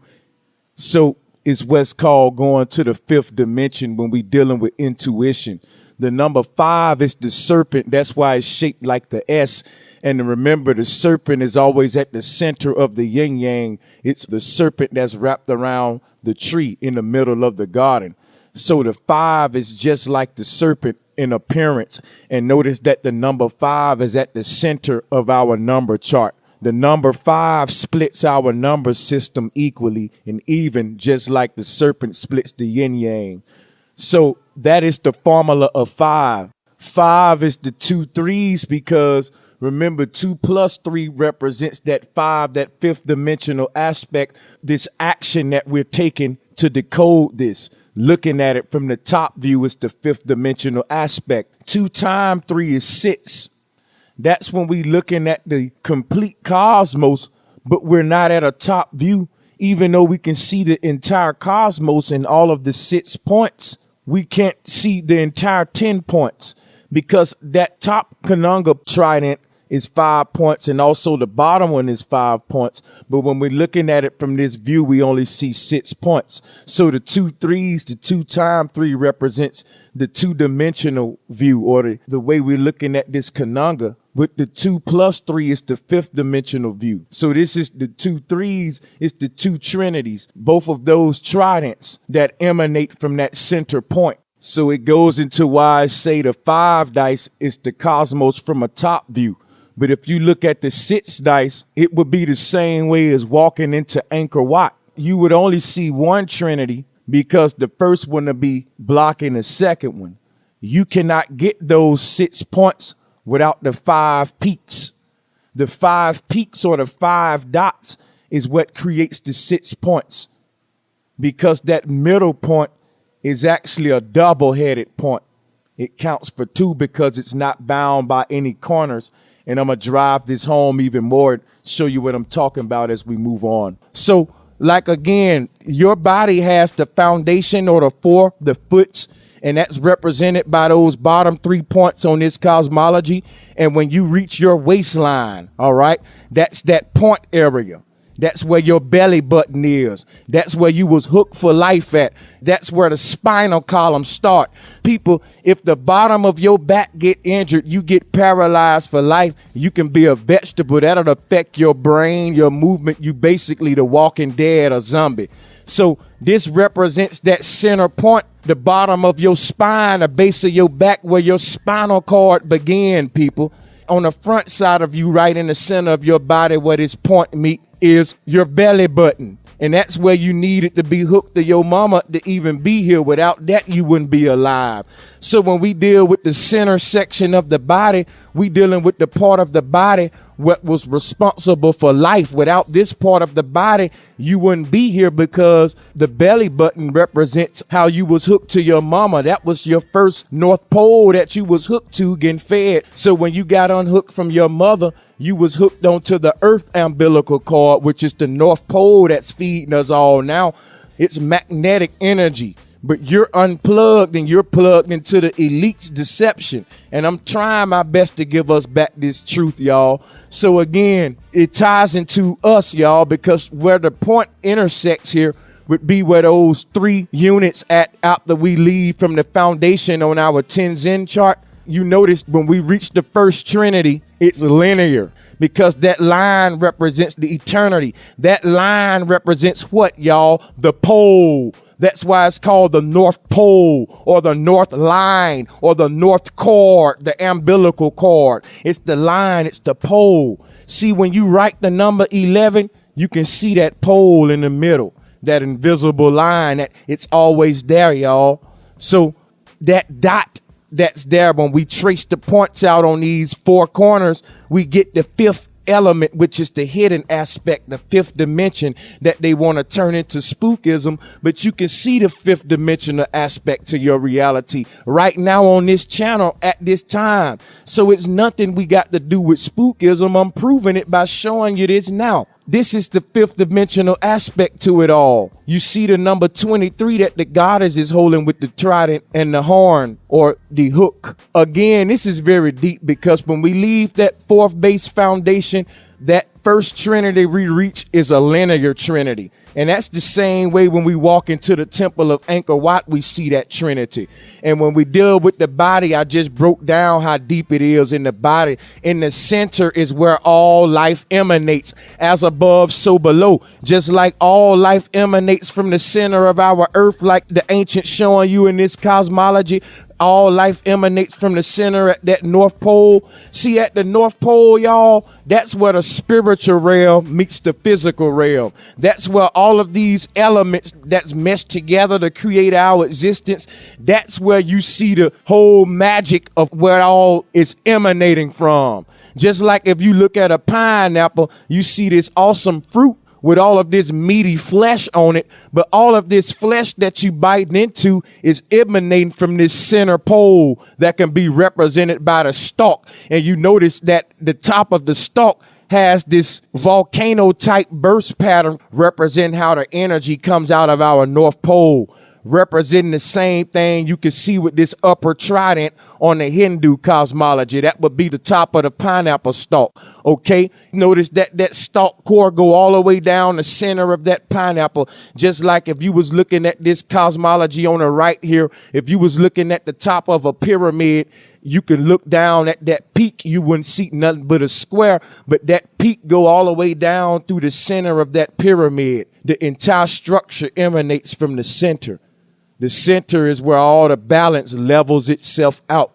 A: So it's what's called going to the 5th dimension when we're dealing with intuition. The number 5 is the serpent. That's why it's shaped like the S. And remember, the serpent is always at the center of the yin yang. It's the serpent that's wrapped around the tree in the middle of the garden. So the 5 is just like the serpent in appearance. And notice that the number 5 is at the center of our number chart. The number 5 splits our number system equally and even, just like the serpent splits the yin yang. So that is the formula of 5. 5 is the 2 3s because remember, 2 plus 3 represents that 5, that 5th dimensional aspect, this action that we're taking to decode this. Looking at it from the top view is the 5th dimensional aspect. 2 times 3 is 6. That's when we looking at the complete cosmos, but we're not at a top view. Even though we can see the entire cosmos and all of the 6 points, we can't see the entire 10 points because that top conunga trident is 5 points and also the bottom one is 5 points. But when we're looking at it from this view, we only see 6 points. So the 2 3s, the 2 times 3 represents the 2-dimensional view or the way we're looking at this conunga. With the 2 plus 3 is the 5th dimensional view. So this is the 2 3s, it's the 2 trinities, both of those tridents that emanate from that center point. So it goes into why I say the 5 dice is the cosmos from a top view. But if you look at the 6 dice, it would be the same way as walking into Angkor Wat. You would only see one trinity because the first one would be blocking the second one. You cannot get those 6 points without the 5 peaks. The 5 peaks or the 5 dots is what creates the 6 points because that middle point is actually a double-headed point. It counts for 2 because it's not bound by any corners. And I'm going to drive this home even more, show you what I'm talking about as we move on. So, like again, your body has the foundation or the 4, the foots, and that's represented by those bottom 3 points on this cosmology. And when you reach your waistline, all right, that's that point area. That's where your belly button is. That's where you was hooked for life at. That's where the spinal column start. People, if the bottom of your back get injured, you get paralyzed for life. You can be a vegetable. That'll affect your brain, your movement. You basically the walking dead or zombie. So this represents that center point, the bottom of your spine, the base of your back where your spinal cord began, people. On the front side of you, right in the center of your body where this point meet, is your belly button. And that's where you needed to be hooked to your mama to even be here. Without that, you wouldn't be alive. So when we deal with the center section of the body, we dealing with the part of the body what was responsible for life. Without this part of the body, you wouldn't be here because the belly button represents how you was hooked to your mama. That was your first North Pole that you was hooked to getting fed. So when you got unhooked from your mother, you was hooked onto the earth umbilical cord, which is the North Pole that's feeding us all now. It's magnetic energy. But you're unplugged and you're plugged into the elite's deception. And I'm trying my best to give us back this truth, y'all. So again, it ties into us, y'all, because where the point intersects here would be where those 3 units at after we leave from the foundation on our Tenzin chart. You notice when we reach the first trinity, it's linear because that line represents the eternity. That line represents what, y'all? The pole. That's why it's called the North Pole or the North Line or the North Cord, the umbilical cord. It's the line, it's the pole. See, when you write the number 11, you can see that pole in the middle, that invisible line, that it's always there, y'all. So that dot that's there, when we trace the points out on these four corners, we get the fifth element, which is the hidden aspect, the fifth dimension that they want to turn into spookism. But you can see the fifth dimensional aspect to your reality right now on this channel at this time. So it's nothing we got to do with spookism. I'm proving it by showing you this now. This is the fifth dimensional aspect to it all. You see the number 23 that the goddess is holding with the trident and the horn, or the hook. Again, this is very deep, because when we leave that fourth base foundation, that first trinity we reach is a linear trinity. And that's the same way when we walk into the temple of Angkor Wat, we see that trinity. And when we deal with the body, I just broke down how deep it is in the body. In the center is where all life emanates, as above, so below. Just like all life emanates from the center of our earth, like the ancients showing you in this cosmology. All life emanates from the center at that North Pole. See, at the North Pole, y'all, that's where the spiritual realm meets the physical realm. That's where all of these elements that's meshed together to create our existence, that's where you see the whole magic of where it all is emanating from. Just like if you look at a pineapple, you see this awesome fruit with all of this meaty flesh on it, but all of this flesh that you bite into is emanating from this center pole that can be represented by the stalk. And you notice that the top of the stalk has this volcano type burst pattern, representing how the energy comes out of our North Pole, representing the same thing you can see with this upper trident on the Hindu cosmology. That would be the top of the pineapple stalk. Okay, notice that that stalk core go all the way down the center of that pineapple. Just like if you was looking at this cosmology on the right here, if you was looking at the top of a pyramid, you can look down at that peak, you wouldn't see nothing but a square, but that peak go all the way down through the center of that pyramid. The entire structure emanates from the center. The center is where all the balance levels itself out.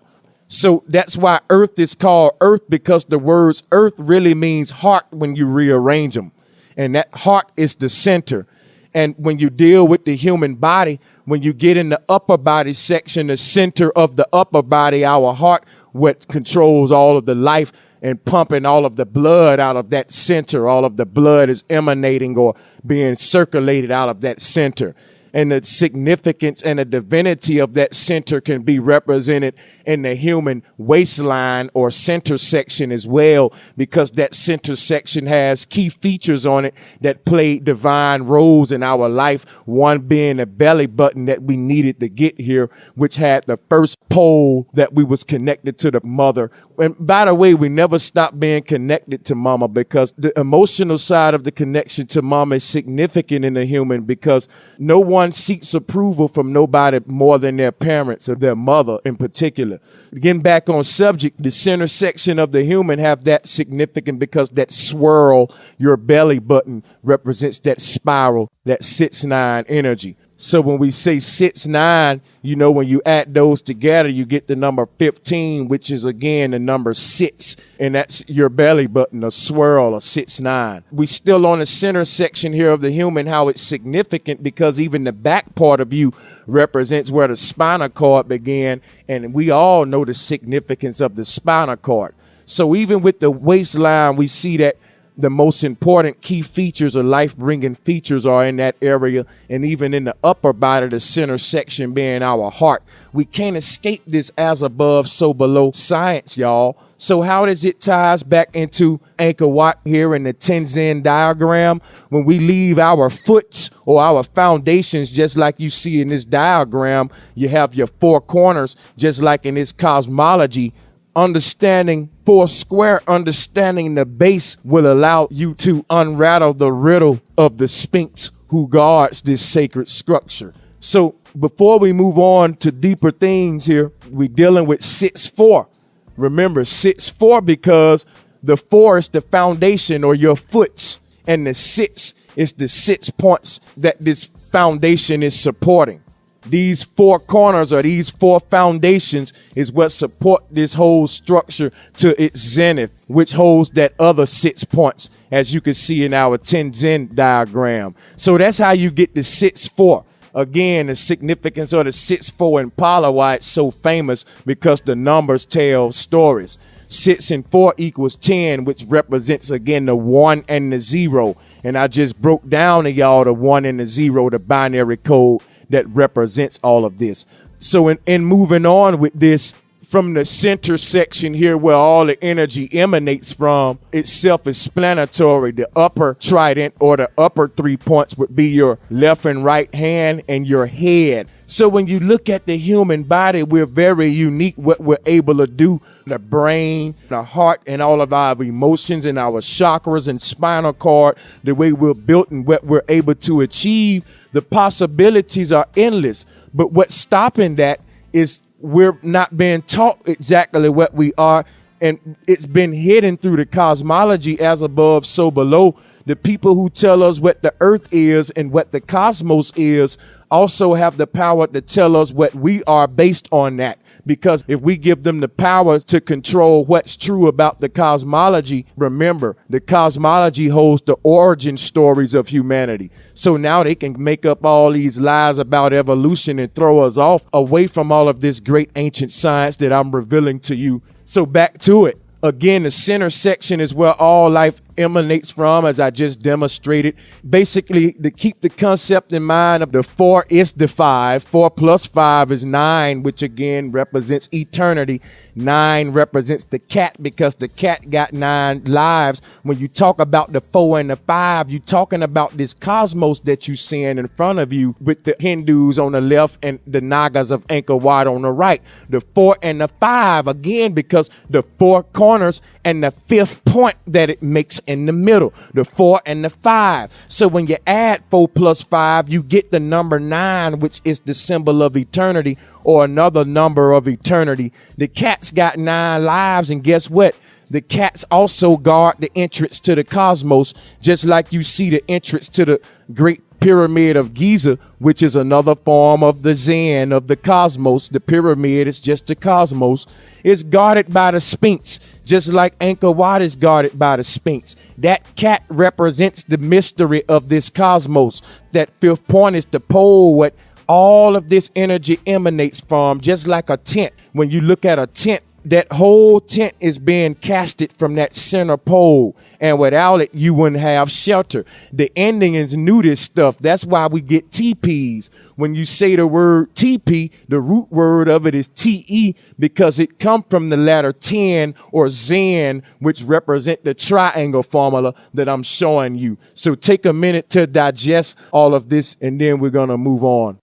A: So that's why Earth is called Earth, because the words Earth really means heart when you rearrange them. And that heart is the center. And when you deal with the human body, when you get in the upper body section, the center of the upper body, our heart, what controls all of the life and pumping all of the blood out of that center. All of the blood is emanating or being circulated out of that center. And the significance and the divinity of that center can be represented in the human waistline or center section as well, because that center section has key features on it that play divine roles in our life. One being the belly button that we needed to get here, which had the first pole that we was connected to the mother. And by the way, we never stop being connected to mama, because the emotional side of the connection to mama is significant in the human, because no one seeks approval from nobody more than their parents or their mother in particular. Getting back on subject, the center section of the human have that significant, because that swirl, your belly button, represents that spiral, that 6-9 energy. So when we say 6-9, you know, when you add those together, you get the number 15, which is again the number 6. And that's your belly button, a swirl, a 6-9. We still on the center section here of the human, how it's significant, because even the back part of you represents where the spinal cord began. And we all know the significance of the spinal cord. So even with the waistline, we see that the most important key features or life-bringing features are in that area. And even in the upper body, the center section being our heart. We can't escape this as above, so below science, y'all. So how does it ties back into Angkor Wat here in the Tenzin diagram? When we leave our foots or our foundations, just like you see in this diagram, you have your four corners, just like in this cosmology. Understanding four square, understanding the base will allow you to unravel the riddle of the Sphinx who guards this sacred structure. So before we move on to deeper things here, we're dealing with 6-4. Remember 6-4, because the 4 is the foundation or your foots, and the 6 is the 6 points that this foundation is supporting. These four corners or these four foundations is what support this whole structure to its zenith, which holds that other 6 points, as you can see in our Tenzin diagram. So that's how you get the 6-4. Again, the significance of the 6-4 Impala, why it's so famous, because the numbers tell stories. 6 and 4 equals 10, which represents, again, the 1 and the 0. And I just broke down to y'all the 1 and the 0, the binary code that represents all of this. So in moving on with this, from the center section here where all the energy emanates from, it's self-explanatory. The upper trident, or the upper 3 points, would be your left and right hand and your head. So when you look at the human body, we're very unique what we're able to do. The brain, the heart, and all of our emotions and our chakras and spinal cord, the way we're built and what we're able to achieve, the possibilities are endless. But what's stopping that is we're not being taught exactly what we are, and it's been hidden through the cosmology, as above, so below. The people who tell us what the earth is and what the cosmos is also have the power to tell us what we are based on that. Because if we give them the power to control what's true about the cosmology, remember, the cosmology holds the origin stories of humanity. So now they can make up all these lies about evolution and throw us off away from all of this great ancient science that I'm revealing to you. So back to it. Again, the center section is where all life emanates from, as I just demonstrated. Basically, to keep the concept in mind of the 4 is the 5. 4 plus 5 is 9, which again represents eternity. 9 represents the cat, because the cat got 9 lives. When you talk about the 4 and the 5, you're talking about this cosmos that you're seeing in front of you, with the Hindus on the left and the Nagas of Angkor Wat on the right. The 4 and the 5, again, because the 4 corners and the 5th point that it makes in the middle, the 4 and the 5. So when you add 4 plus 5, you get the number 9, which is the symbol of eternity, or another number of eternity. The cat's got 9 lives, and guess what? The cats also guard the entrance to the cosmos, just like you see the entrance to the Great Pyramid of Giza, which is another form of the Zen of the cosmos. The pyramid is just the cosmos. It's guarded by the Sphinx, just like Angkor Wat is guarded by the Sphinx. That cat represents the mystery of this cosmos. That 5th point is the pole, what all of this energy emanates from, just like a tent. When you look at a tent, that whole tent is being casted from that center pole, and without it, you wouldn't have shelter. The Indians knew this stuff. That's why we get teepees. When you say the word teepee, the root word of it is te, because it comes from the letter 10 or Zen, which represent the triangle formula that I'm showing you. So take a minute to digest all of this, and then we're going to move on.